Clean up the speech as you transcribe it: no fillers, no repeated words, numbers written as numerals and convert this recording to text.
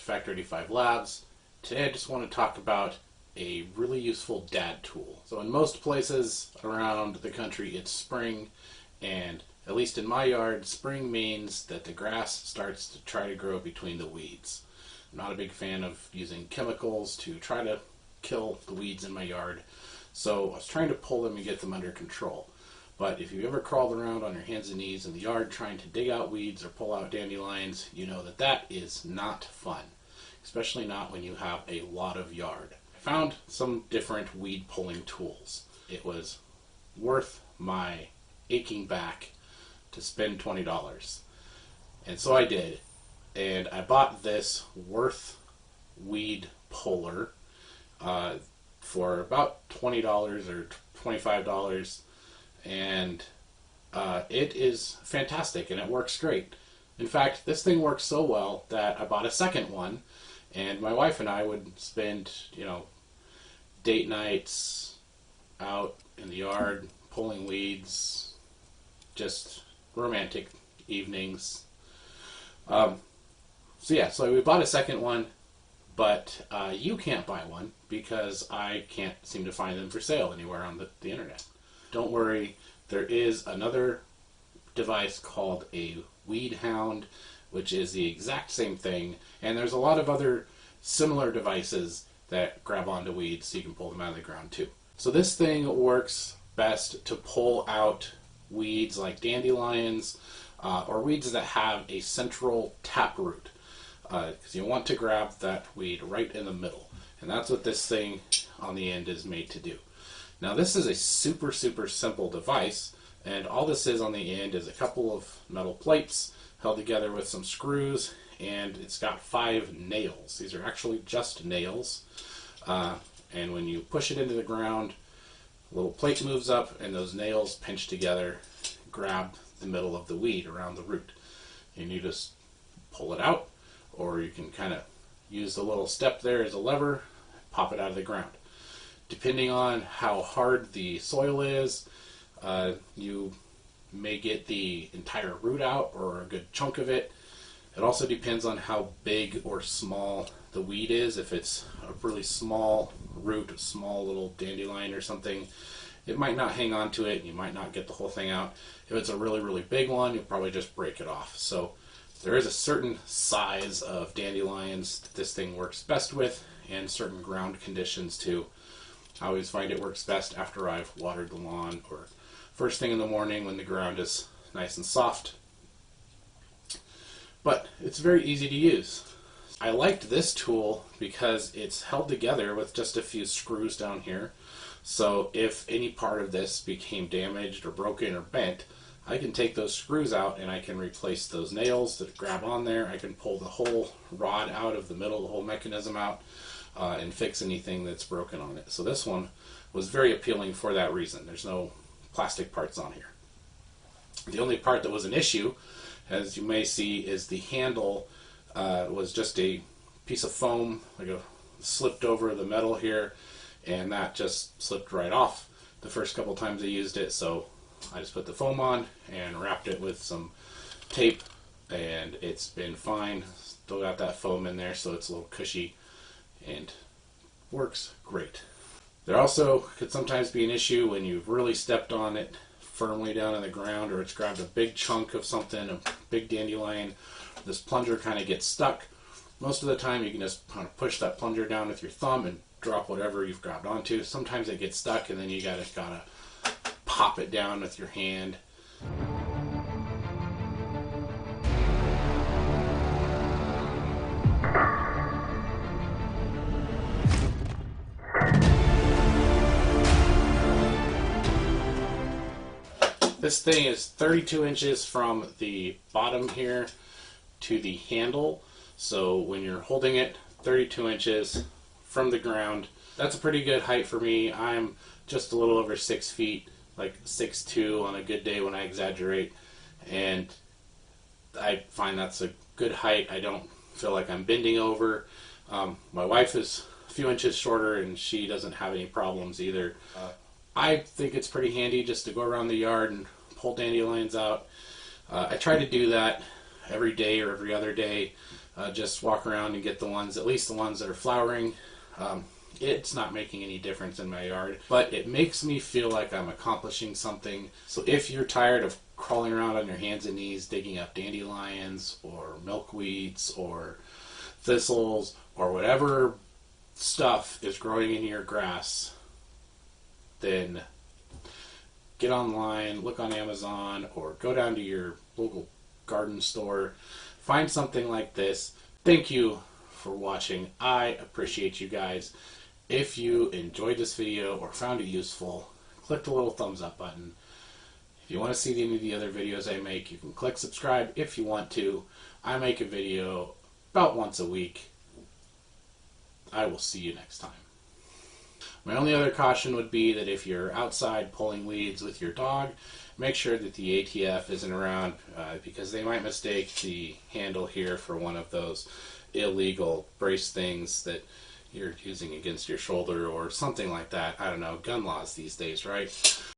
Factor 85 Labs. Today I just want to talk about a really useful dad tool. So in most places around the country it's spring, and at least in my yard, spring means that the grass starts to try to grow between the weeds. I'm not a big fan of using chemicals to try to kill the weeds in my yard, so I was trying to pull them and get them under control. But if you've ever crawled around on your hands and knees in the yard trying to dig out weeds or pull out dandelions, you know that that is not fun, especially not when you have a lot of yard. I found some different weed pulling tools. It was worth my aching back to spend $20. And so I did. And I bought this Worth weed puller for about $20 or $25. And it is fantastic and it works great. In fact, this thing works so well that I bought a second one, and my wife and I would spend, date nights out in the yard pulling weeds, just romantic evenings. So we bought a second one, but you can't buy one because I can't seem to find them for sale anywhere on the internet. Don't worry, there is another device called a Weed Hound, which is the exact same thing, and there's a lot of other similar devices that grab onto weeds so you can pull them out of the ground too. So this thing works best to pull out weeds like dandelions or weeds that have a central taproot, because you want to grab that weed right in the middle, and that's what this thing on the end is made to do. Now this is a super simple device, and all this is on the end is a couple of metal plates held together with some screws, and it's got 5 nails. These are actually just nails, and when you push it into the ground, a little plate moves up and those nails pinch together, grab the middle of the weed around the root, and you just pull it out, or you can kind of use the little step there as a lever, pop it out of the ground. Depending on how hard the soil is, you may get the entire root out or a good chunk of it. It also depends on how big or small the weed is. If it's a really small root, a small little dandelion or something, it might not hang on to it and you might not get the whole thing out. If it's a really big one, you'll probably just break it off. So there is a certain size of dandelions that this thing works best with, and certain ground conditions too. I always find it works best after I've watered the lawn or first thing in the morning when the ground is nice and soft. But it's very easy to use. I liked this tool because it's held together with just a few screws down here. So if any part of this became damaged or broken or bent, I can take those screws out and I can replace those nails that grab on there. I can pull the whole rod out of the middle, the whole mechanism out, and fix anything that's broken on it. So this one was very appealing for that reason. There's no plastic parts on here. The only part that was an issue, as you may see, is the handle was just a piece of foam, slipped over the metal here, and that just slipped right off the first couple times I used it. So I just put the foam on and wrapped it with some tape, and it's been fine. Still got that foam in there, so it's a little cushy and works great. There also could sometimes be an issue when you've really stepped on it firmly down in the ground, or it's grabbed a big chunk of something, a big dandelion. This plunger kind of gets stuck. Most of the time you can just kind of push that plunger down with your thumb and drop whatever you've grabbed onto. Sometimes it gets stuck and then you gotta pop it down with your hand. This thing is 32 inches from the bottom here to the handle. So when you're holding it, 32 inches from the ground. That's a pretty good height for me. I'm just a little over 6 feet, like 6'2" on a good day when I exaggerate. And I find that's a good height. I don't feel like I'm bending over. My wife is a few inches shorter and she doesn't have any problems either. I think it's pretty handy just to go around the yard and pull dandelions out. I try to do that every day or every other day just walk around and get the ones, at least the ones that are flowering. It's not making any difference in my yard, but it makes me feel like I'm accomplishing something. So if you're tired of crawling around on your hands and knees digging up dandelions or milkweeds or thistles or whatever stuff is growing in your grass, then get online, look on Amazon, or go down to your local garden store, find something like this. Thank you for watching. I appreciate you guys. If you enjoyed this video or found it useful, click the little thumbs up button. If you want to see any of the other videos I make, you can click subscribe if you want to. I make a video about once a week. I will see you next time. My only other caution would be that if you're outside pulling weeds with your dog, make sure that the ATF isn't around because they might mistake the handle here for one of those illegal brace things that you're using against your shoulder or something like that. I don't know, gun laws these days, right?